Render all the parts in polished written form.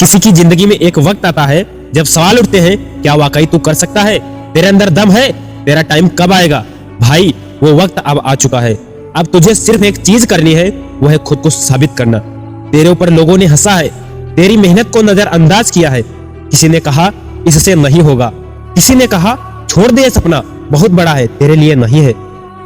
किसी की जिंदगी में एक वक्त आता है जब सवाल उठते हैं, क्या वाकई तू कर सकता है? तेरे अंदर दम है? तेरा टाइम कब आएगा? भाई वो वक्त अब आ चुका है। अब तुझे सिर्फ एक चीज करनी है, वो है खुद को साबित करना। तेरे ऊपर लोगों ने हंसा है, तेरी मेहनत को नजरअंदाज किया है। किसी ने कहा इससे नहीं होगा, किसी ने कहा छोड़ दे, सपना बहुत बड़ा है, तेरे लिए नहीं है।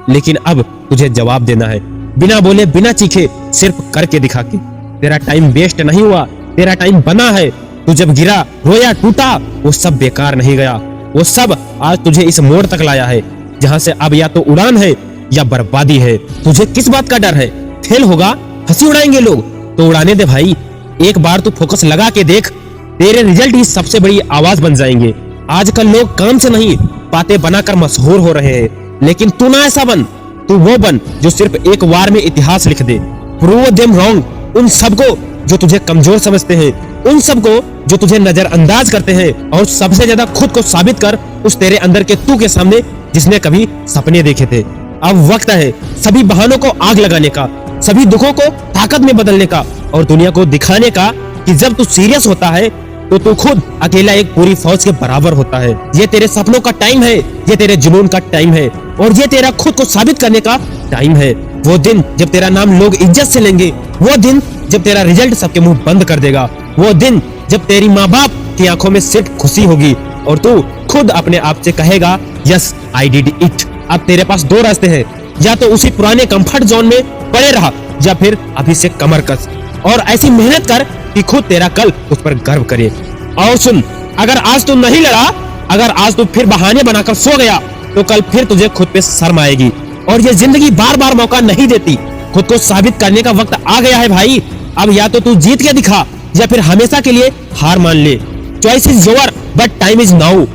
लेकिन अब तुझे जवाब देना है, बिना बोले बिना चीखे, सिर्फ करके दिखा के। तेरा टाइम वेस्ट नहीं हुआ, तेरा टाइम बना है। तू जब गिरा, रोया, टूटा, वो सब बेकार नहीं गया। वो सब आज तुझे इस मोड़ तक लाया है जहाँ से अब या तो उड़ान है या बर्बादी है। तुझे किस बात का डर है? फेल होगा, हंसी उड़ाएंगे लोग, तो उड़ाने दे भाई। एक बार तू फोकस लगा के देख, तेरे रिजल्ट ही सबसे बड़ी आवाज बन जाएंगे। आजकल लोग काम से नहीं, बातें बनाकर मशहूर हो रहे हैं, लेकिन तू ना ऐसा बन। तू वो बन जो सिर्फ एक वार में इतिहास लिख दे। प्रूव देम रॉन्ग, उन सबको जो तुझे कमजोर समझते हैं, उन सबको जो तुझे नजरअंदाज करते हैं, और सबसे ज्यादा खुद को साबित कर उस तेरे अंदर के तू के सामने जिसने कभी सपने देखे थे। अब वक्त है सभी बहानों को आग लगाने का, सभी दुखों को ताकत में बदलने का, और दुनिया को दिखाने का कि जब तू सीरियस होता है तो तू खुद अकेला एक पूरी फौज के बराबर होता है। ये तेरे सपनों का टाइम है, ये तेरे जुनून का टाइम है, और ये तेरा खुद को साबित करने का टाइम है। वो दिन जब तेरा नाम लोग इज्जत से लेंगे, वो दिन जब तेरा रिजल्ट सबके मुंह बंद कर देगा, वो दिन जब तेरी माँ बाप की आंखों में सिर्फ खुशी होगी और तू खुद अपने आप से कहेगा यस आई डिड इट। अब तेरे पास दो रास्ते हैं, या तो उसी पुराने कंफर्ट जोन में पड़े रहा, या फिर अभी से कमर कस और ऐसी मेहनत कर कि खुद तेरा कल उस पर गर्व करे। और सुन, अगर आज तू नहीं लड़ा, अगर आज तू फिर बहाने बनाकर सो गया, तो कल फिर तुझे खुद पे शर्म आएगी। और ये जिंदगी बार बार मौका नहीं देती, खुद को साबित करने का वक्त आ गया है भाई। अब या तो तू जीत के दिखा, या फिर हमेशा के लिए हार मान ले। Choice is your but time is now.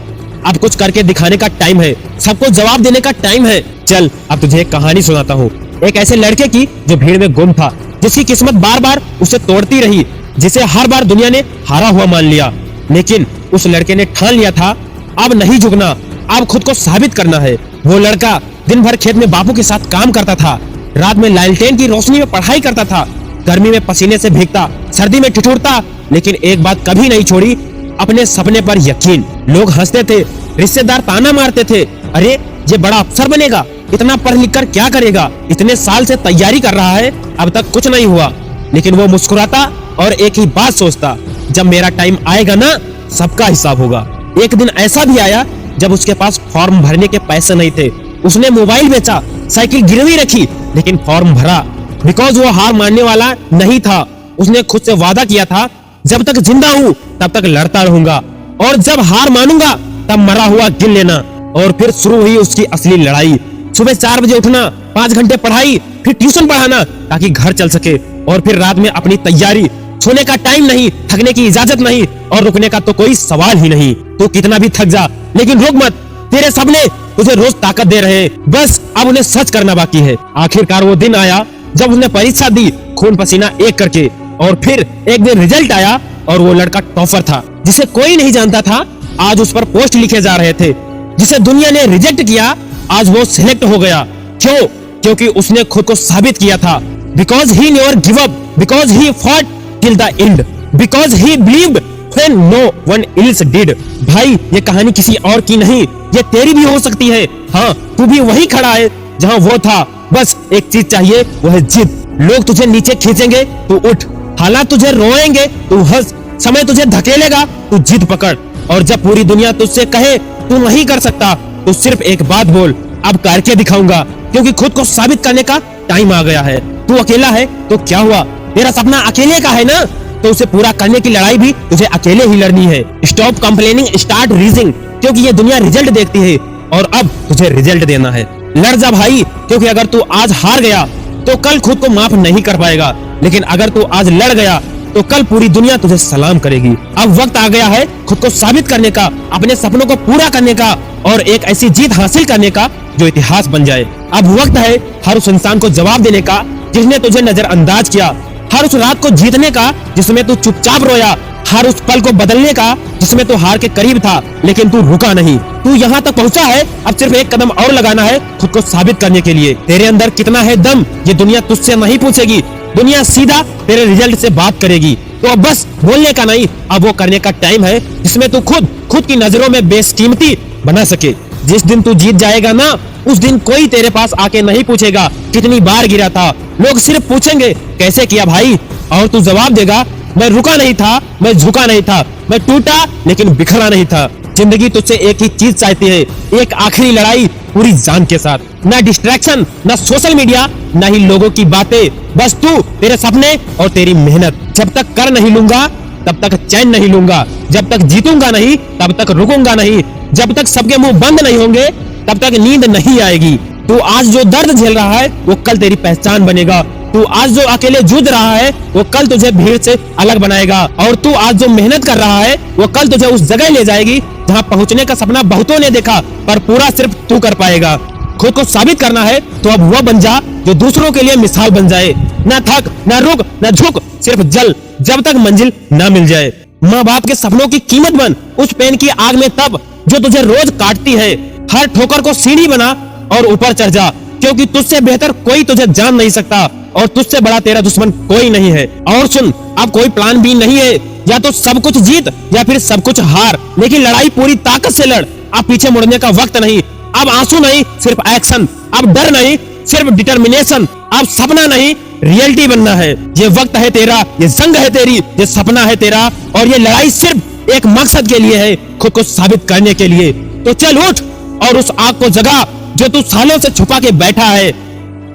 अब कुछ करके दिखाने का टाइम है, सबको जवाब देने का टाइम है। चल अब तुझे एक कहानी सुनाता हूँ, एक ऐसे लड़के की जो भीड़ में गुम था, जिसकी किस्मत बार बार उसे तोड़ती रही, जिसे हर बार दुनिया ने हारा हुआ मान लिया। लेकिन उस लड़के ने ठान लिया था अब नहीं झुकना, अब खुद को साबित करना है। वो लड़का दिन भर खेत में बापू के साथ काम करता था, रात में लालटेन की रोशनी में पढ़ाई करता था, गर्मी में पसीने से भीगता, सर्दी में ठिठुरता, लेकिन एक बात कभी नहीं छोड़ी, अपने सपने पर यकीन। लोग हंसते थे, रिश्तेदार ताना मारते थे, अरे ये बड़ा अफसर बनेगा, इतना पढ़ लिख कर क्या करेगा, इतने साल से तैयारी कर रहा है, अब तक कुछ नहीं हुआ। लेकिन वो मुस्कुराता और एक ही बात सोचता, जब मेरा टाइम आएगा ना, सबका हिसाब होगा। एक दिन ऐसा भी आया जब उसके पास फॉर्म भरने के पैसे नहीं थे। उसने मोबाइल बेचा, साइकिल गिरवी रखी, लेकिन फॉर्म भरा, बिकॉज वो हार मानने वाला नहीं था। उसने खुद से वादा किया था, जब तक जिंदा हूँ तब तक लड़ता रहूंगा, और जब हार मानूंगा तब मरा हुआ गिन लेना। और फिर शुरू हुई उसकी असली लड़ाई। सुबह 4 बजे उठना, 5 घंटे पढ़ाई, फिर ट्यूशन पढ़ाना ताकि घर चल सके, और फिर रात में अपनी तैयारी। सोने का टाइम नहीं, थकने की इजाजत नहीं, और रुकने का तो कोई सवाल ही नहीं। तू कितना भी थक जा, लेकिन रुक मत, तेरे सपने तुझे रोज ताकत दे रहे हैं, बस अब उन्हें सच करना बाकी है। आखिरकार वो दिन आया जब उसने परीक्षा दी, खून पसीना एक करके, और फिर एक दिन रिजल्ट आया, और वो लड़का टॉपर था, जिसे कोई नहीं जानता था। आज उस पर पोस्ट लिखे जा रहे थे, जिसे दुनिया ने रिजेक्ट किया, आज वो सिलेक्ट हो गया। क्यों? क्योंकि उसने खुद को साबित किया था। Because he never give up, because he fought till the end, because he believed when no one else did. भाई ये कहानी किसी और की नहीं, ये तेरी भी हो सकती है। हाँ, तू भी वही खड़ा है जहाँ वो था, बस एक चीज चाहिए, वो है जिद। लोग तुझे नीचे खींचेंगे, तू उठ, हालात तुझे रोएंगे, तू हंस, समय तुझे धकेलेगा, तू जिद पकड़, और जब पूरी दुनिया तुझसे कहे तू नहीं कर सकता, तो सिर्फ एक बात बोल, अब करके दिखाऊंगा, क्योंकि खुद को साबित करने का टाइम आ गया है। तू अकेला है तो क्या हुआ, तेरा सपना अकेले का है ना, तो उसे पूरा करने की लड़ाई भी तुझे अकेले ही लड़नी है। स्टॉप कंप्लेनिंग, स्टार्ट रीजिंग, क्योंकि ये दुनिया रिजल्ट देखती है, और अब तुझे रिजल्ट देना है। लड़ जा भाई, क्योंकि अगर तू आज हार गया तो कल खुद को माफ नहीं कर पाएगा, लेकिन अगर तू आज लड़ गया तो कल पूरी दुनिया तुझे सलाम करेगी। अब वक्त आ गया है खुद को साबित करने का, अपने सपनों को पूरा करने का, और एक ऐसी जीत हासिल करने का जो इतिहास बन जाए। अब वक्त है हर उस इंसान को जवाब देने का जिसने तुझे नजरअंदाज किया, हर उस रात को जीतने का जिसमें तू चुपचाप रोया, हर उस पल को बदलने का जिसमें तू हार के करीब था, लेकिन तू रुका नहीं। तू यहाँ तक पहुँचा है, अब सिर्फ एक कदम और लगाना है खुद को साबित करने के लिए। तेरे अंदर कितना है दम, ये दुनिया तुझसे नहीं पूछेगी, दुनिया सीधा तेरे रिजल्ट से बात करेगी। तो अब बस बोलने का नहीं, अब वो करने का टाइम है जिसमें तू खुद की नजरों में बेशकीमती बना सके। जिस दिन तू जीत जाएगा ना, उस दिन कोई तेरे पास आके नहीं पूछेगा कितनी बार गिरा था। लोग सिर्फ पूछेंगे कैसे किया भाई, और तू जवाब देगा मैं रुका नहीं था, मैं झुका नहीं था, मैं टूटा लेकिन बिखरा नहीं था। जिंदगी तुझसे एक ही चीज चाहती है, एक आखिरी लड़ाई पूरी जान के साथ। ना डिस्ट्रैक्शन, ना सोशल मीडिया, ना ही लोगों की बातें, बस तू, तेरे सपने और तेरी मेहनत। जब तक कर नहीं लूंगा तब तक चैन नहीं लूंगा, जब तक जीतूंगा नहीं तब तक रुकूंगा नहीं, जब तक सबके मुंह बंद नहीं होंगे तब तक नींद नहीं आएगी। तू आज जो दर्द झेल रहा है वो कल तेरी पहचान बनेगा। तू आज जो अकेले जूझ रहा है वो कल तुझे भीड़ से अलग बनाएगा। और तू आज जो मेहनत कर रहा है वो कल तुझे उस जगह ले जाएगी जहाँ पहुँचने का सपना बहुतों ने देखा, पर पूरा सिर्फ तू कर पाएगा। खुद को साबित करना है तो अब वो बन जा जो दूसरों के लिए मिसाल बन जाए। ना थक, ना रुक, ना झुक, सिर्फ जल जब तक मंजिल ना मिल जाए। माँ बाप के सपनों की कीमत बन उस पेन की आग में तब जो तुझे रोज काटती है। हर ठोकर को सीढ़ी बना और ऊपर चढ़ जा, क्योंकि तुझसे बेहतर कोई तुझे जान नहीं सकता और तुझसे बड़ा तेरा दुश्मन कोई नहीं है। और सुन, अब कोई प्लान बी नहीं है, या तो सब कुछ जीत या फिर सब कुछ हार, लेकिन लड़ाई पूरी ताकत से लड़। अब पीछे मुड़ने का वक्त नहीं, अब आंसू नहीं सिर्फ एक्शन, अब डर नहीं सिर्फ डिटर्मिनेशन, अब सपना नहीं रियलिटी बनना है। ये वक्त है तेरा, ये जंग है तेरी, ये सपना है तेरा, और ये लड़ाई सिर्फ एक मकसद के लिए है, खुद को साबित करने के लिए। तो चल उठ और उस आग को जगा जो तू सालों से छुपा के बैठा है।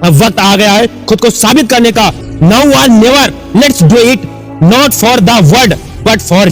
अब वक्त आ गया है खुद को साबित करने का। नाउ और never, let's do it, not for the world but for